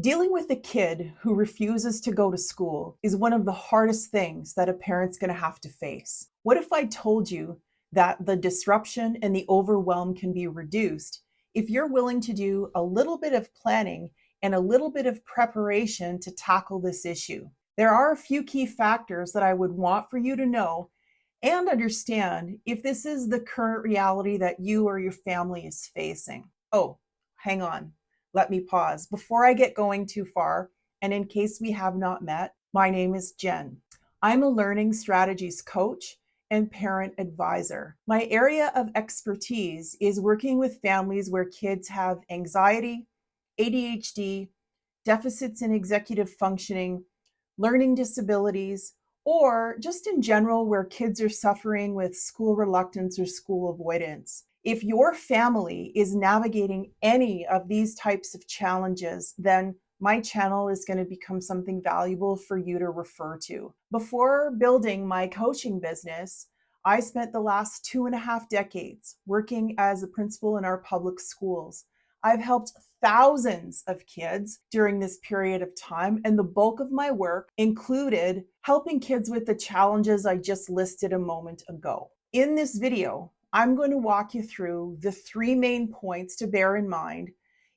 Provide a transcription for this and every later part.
Dealing with a kid who refuses to go to school is one of the hardest things that a parent's going to have to face. What if I told you that the disruption and the overwhelm can be reduced if you're willing to do a little bit of planning and a little bit of preparation to tackle this issue? There are a few key factors that I would want for you to know and understand if this is the current reality that you or your family is facing. Oh, hang on. Let me pause. Before I get going too far, and in case we have not met, my name is Jen. I'm a learning strategies coach and parent advisor. My area of expertise is working with families where kids have anxiety, ADHD, deficits in executive functioning, learning disabilities, or just in general where kids are suffering with school reluctance or school avoidance. If your family is navigating any of these types of challenges, then my channel is going to become something valuable for you to refer to. Before building my coaching business, I spent the last 2.5 decades working as a principal in our public schools. I've helped thousands of kids during this period of time, and the bulk of my work included helping kids with the challenges I just listed a moment ago. In this video, I'm going to walk you through the 3 main points to bear in mind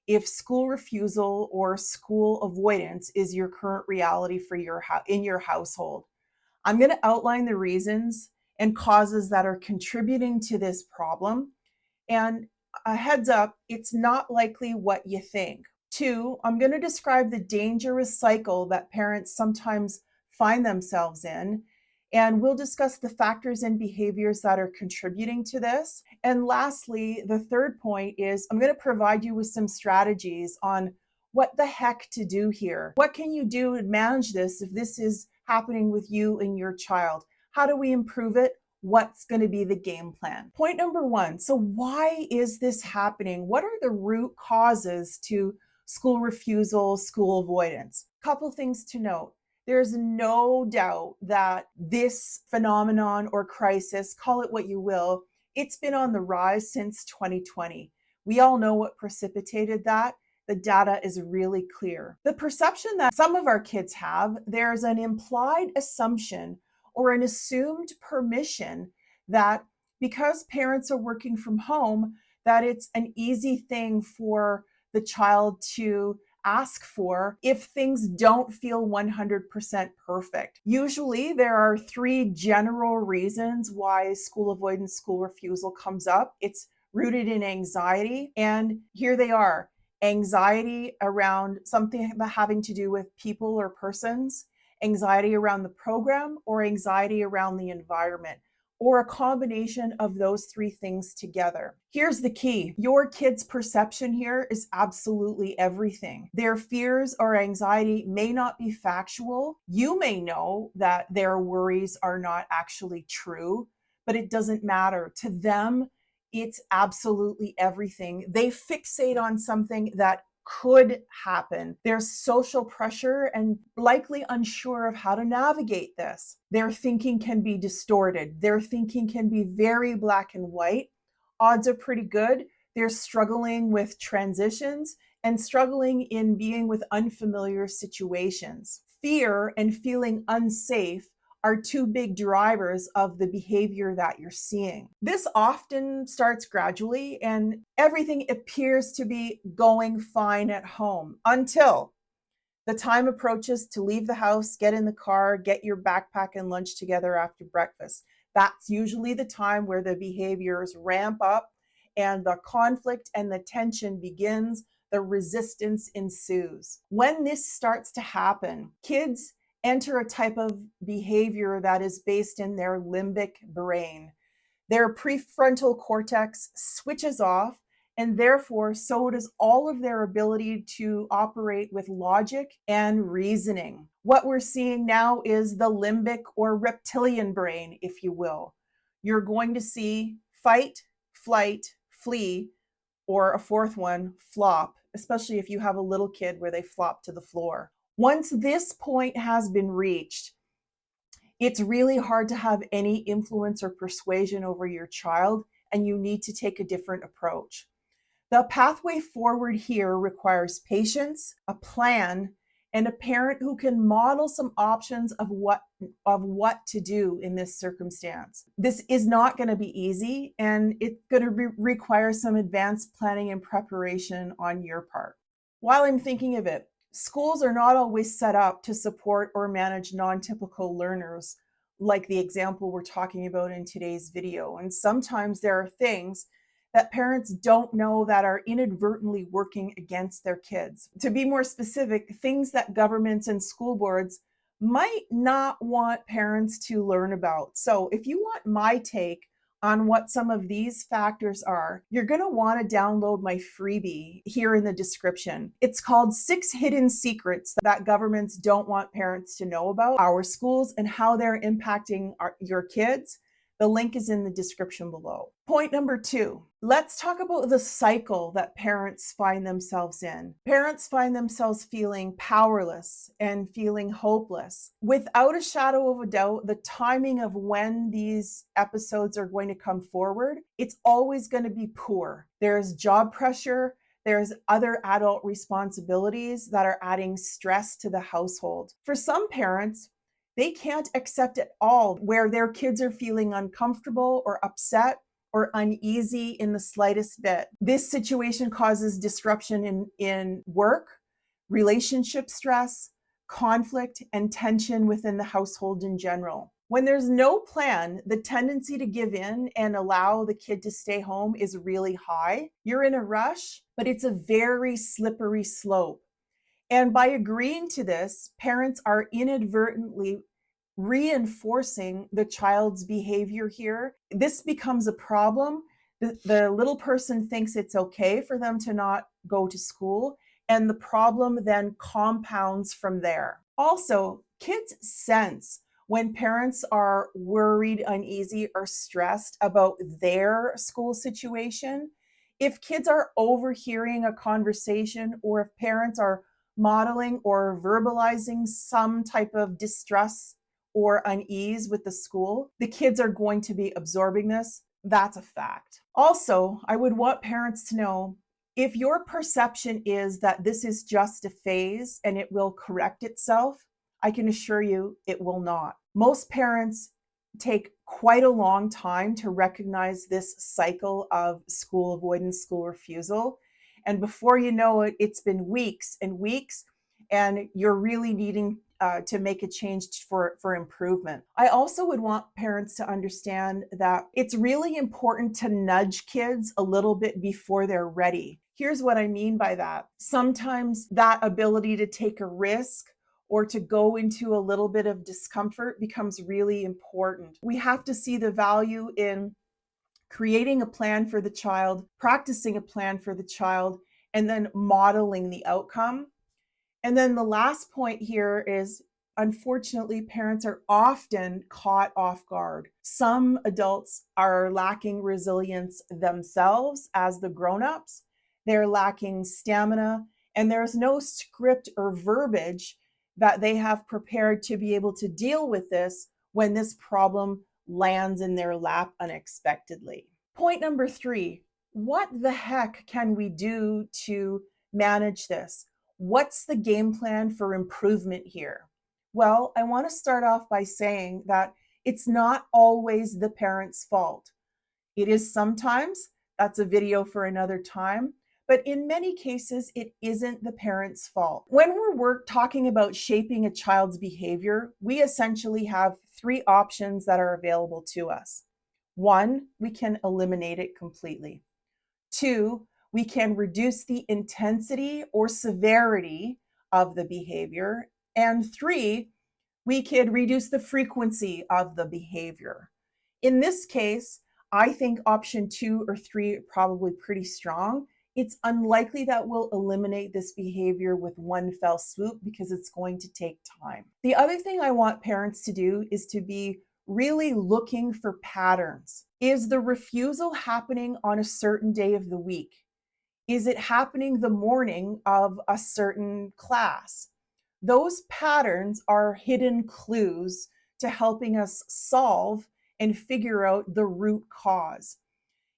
if school refusal or school avoidance is your current reality for in your household. I'm going to outline the reasons and causes that are contributing to this problem. And a heads up, it's not likely what you think. 2, I'm going to describe the dangerous cycle that parents sometimes find themselves in. And we'll discuss the factors and behaviors that are contributing to this. And lastly, the 3rd point is I'm going to provide you with some strategies on what the heck to do here. What can you do to manage this if this is happening with you and your child? How do we improve it? What's going to be the game plan? Point number 1. So why is this happening? What are the root causes to school refusal, school avoidance? Couple things to note. There's no doubt that this phenomenon or crisis, call it what you will, it's been on the rise since 2020. We all know what precipitated that. The data is really clear. The perception that some of our kids have, there's an implied assumption or an assumed permission that because parents are working from home, that it's an easy thing for the child to ask for if things don't feel 100% perfect. Usually there are 3 general reasons why school avoidance, school refusal comes up. It's rooted in anxiety, and here they are. Anxiety around something having to do with people or persons, anxiety around the program, or anxiety around the environment, or a combination of those 3 things together. Here's the key. Your kid's perception here is absolutely everything. Their fears or anxiety may not be factual. You may know that their worries are not actually true, but it doesn't matter. To them, it's absolutely everything. They fixate on something that could happen. There's social pressure and likely unsure of how to navigate this. Their thinking can be distorted. Their thinking can be very black and white. Odds are pretty good. They're struggling with transitions and struggling in being with unfamiliar situations. Fear and feeling unsafe are 2 big drivers of the behavior that you're seeing. This often starts gradually and everything appears to be going fine at home until the time approaches to leave the house, get in the car, get your backpack and lunch together after breakfast. That's usually the time where the behaviors ramp up and the conflict and the tension begins, the resistance ensues. When this starts to happen, kids enter a type of behavior that is based in their limbic brain. Their prefrontal cortex switches off, and therefore so does all of their ability to operate with logic and reasoning. What we're seeing now is the limbic or reptilian brain, if you will. You're going to see fight, flight, flee, or a 4th one, flop, especially if you have a little kid where they flop to the floor. Once this point has been reached, it's really hard to have any influence or persuasion over your child, and you need to take a different approach. The pathway forward here requires patience, a plan, and a parent who can model some options of what to do in this circumstance. This is not going to be easy, and it's going to require some advanced planning and preparation on your part. While I'm thinking of it, schools are not always set up to support or manage non-typical learners, like the example we're talking about in today's video. And sometimes there are things that parents don't know that are inadvertently working against their kids. To be more specific, things that governments and school boards might not want parents to learn about. So if you want my take on what some of these factors are, you're going to want to download my freebie here in the description. It's called 6 Hidden Secrets that governments don't want parents to know about our schools and how they're impacting your kids. The link is in the description below. Point number 2, let's talk about the cycle that parents find themselves in. Parents find themselves feeling powerless and feeling hopeless. Without a shadow of a doubt, the timing of when these episodes are going to come forward, it's always going to be poor. There's job pressure, there's other adult responsibilities that are adding stress to the household. For some parents, they can't accept at all where their kids are feeling uncomfortable or upset or uneasy in the slightest bit. This situation causes disruption in work, relationship stress, conflict, and tension within the household in general. When there's no plan, the tendency to give in and allow the kid to stay home is really high. You're in a rush, but it's a very slippery slope. And by agreeing to this, parents are inadvertently reinforcing the child's behavior here. This becomes a problem. The little person thinks it's okay for them to not go to school, and the problem then compounds from there. Also, kids sense when parents are worried, uneasy, or stressed about their school situation. If kids are overhearing a conversation, or if parents are modeling or verbalizing some type of distress or unease with the school, the kids are going to be absorbing this. That's a fact. Also, I would want parents to know, if your perception is that this is just a phase and it will correct itself, I can assure you it will not. Most parents take quite a long time to recognize this cycle of school avoidance, school refusal. And before you know it, it's been weeks and weeks, and you're really needing to make a change for improvement. I also would want parents to understand that it's really important to nudge kids a little bit before they're ready. Here's what I mean by that. Sometimes that ability to take a risk or to go into a little bit of discomfort becomes really important. We have to see the value in creating a plan for the child, practicing a plan for the child, and then modeling the outcome. And then the last point here is, unfortunately, parents are often caught off guard. Some adults are lacking resilience themselves as the grown-ups. They're lacking stamina, and there's no script or verbiage that they have prepared to be able to deal with this when this problem lands in their lap unexpectedly. Point number 3, what the heck can we do to manage this? What's the game plan for improvement here? Well, I want to start off by saying that it's not always the parent's fault. It is sometimes. That's a video for another time. But in many cases, it isn't the parent's fault. When we're talking about shaping a child's behavior, we essentially have 3 options that are available to us. 1, we can eliminate it completely. 2, we can reduce the intensity or severity of the behavior. And 3, we could reduce the frequency of the behavior. In this case, I think option 2 or 3 are probably pretty strong. It's unlikely that we'll eliminate this behavior with one fell swoop because it's going to take time. The other thing I want parents to do is to be really looking for patterns. Is the refusal happening on a certain day of the week? Is it happening the morning of a certain class? Those patterns are hidden clues to helping us solve and figure out the root cause.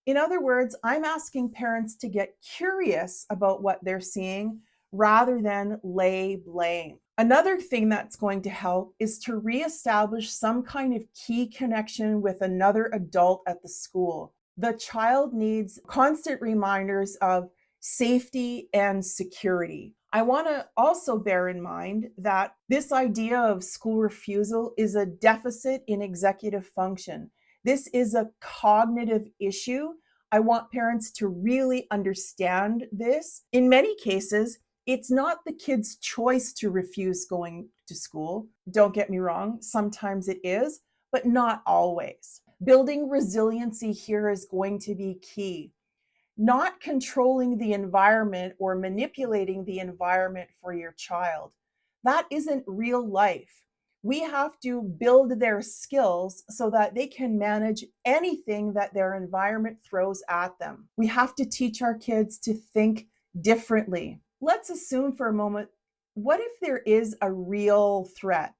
In other words, I'm asking parents to get curious about what they're seeing rather than lay blame. Another thing that's going to help is to reestablish some kind of key connection with another adult at the school. The child needs constant reminders of safety and security. I want to also bear in mind that this idea of school refusal is a deficit in executive function. This is a cognitive issue. I want parents to really understand this. In many cases, it's not the kid's choice to refuse going to school. Don't get me wrong, sometimes it is, but not always. Building resiliency here is going to be key. Not controlling the environment or manipulating the environment for your child. That isn't real life. We have to build their skills so that they can manage anything that their environment throws at them. We have to teach our kids to think differently. Let's assume for a moment, what if there is a real threat?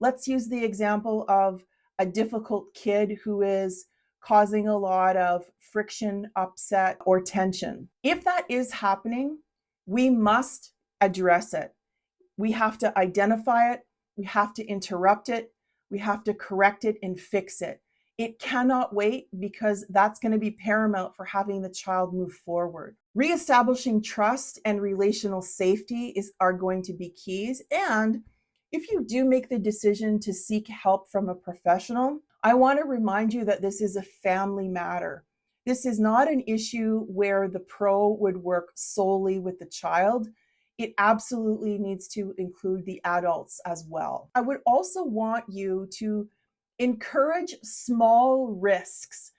Let's use the example of a difficult kid who is causing a lot of friction, upset, or tension. If that is happening, we must address it. We have to identify it, we have to interrupt it, we have to correct it and fix it. It cannot wait because that's going to be paramount for having the child move forward. Reestablishing trust and relational safety are going to be keys. And if you do make the decision to seek help from a professional, I want to remind you that this is a family matter. This is not an issue where the pro would work solely with the child. It absolutely needs to include the adults as well. I would also want you to encourage small risks,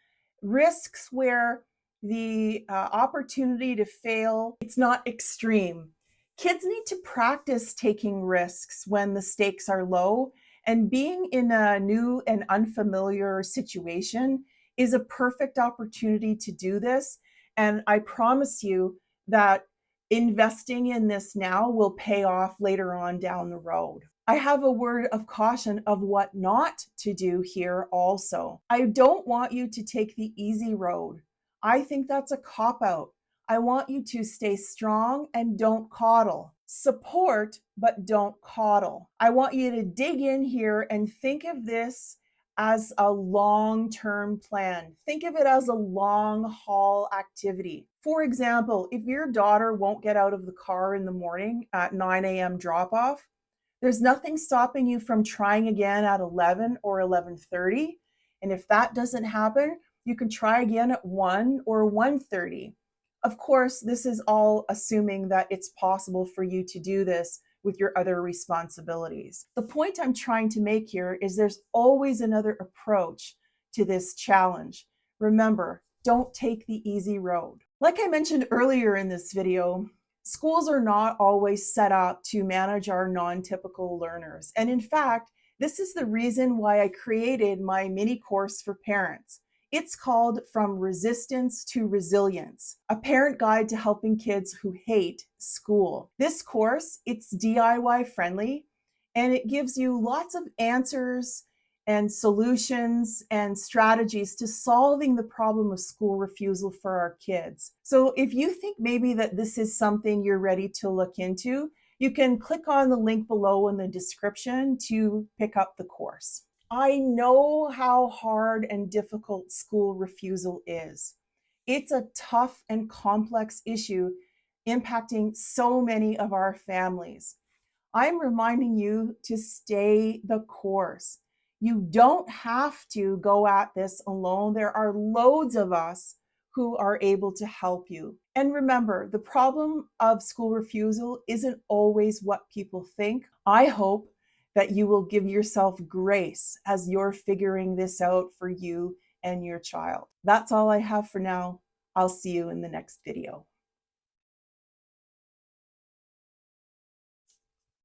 risks where the opportunity to fail, it's not extreme. Kids need to practice taking risks when the stakes are low, and being in a new and unfamiliar situation is a perfect opportunity to do this. And I promise you that investing in this now will pay off later on down the road. I have a word of caution of what not to do here also. I don't want you to take the easy road. I think that's a cop-out. I want you to stay strong and don't coddle. Support, but don't coddle. I want you to dig in here and think of this as a long-term plan. Think of it as a long-haul activity. For example, if your daughter won't get out of the car in the morning at 9 a.m. drop-off, there's nothing stopping you from trying again at 11 or 11:30. And if that doesn't happen, you can try again at 1 or 1:30. Of course, this is all assuming that it's possible for you to do this with your other responsibilities. The point I'm trying to make here is there's always another approach to this challenge. Remember, don't take the easy road. Like I mentioned earlier in this video, schools are not always set up to manage our non-typical learners. And in fact, this is the reason why I created my mini course for parents. It's called From Resistance to Resilience, a parent guide to helping kids who hate school. This course, it's DIY friendly, and it gives you lots of answers and solutions and strategies to solving the problem of school refusal for our kids. So if you think maybe that this is something you're ready to look into, you can click on the link below in the description to pick up the course. I know how hard and difficult school refusal is. It's a tough and complex issue impacting so many of our families. I'm reminding you to stay the course. You don't have to go at this alone. There are loads of us who are able to help you. And remember, the problem of school refusal isn't always what people think. I hope that you will give yourself grace as you're figuring this out for you and your child. That's all I have for now. I'll see you in the next video.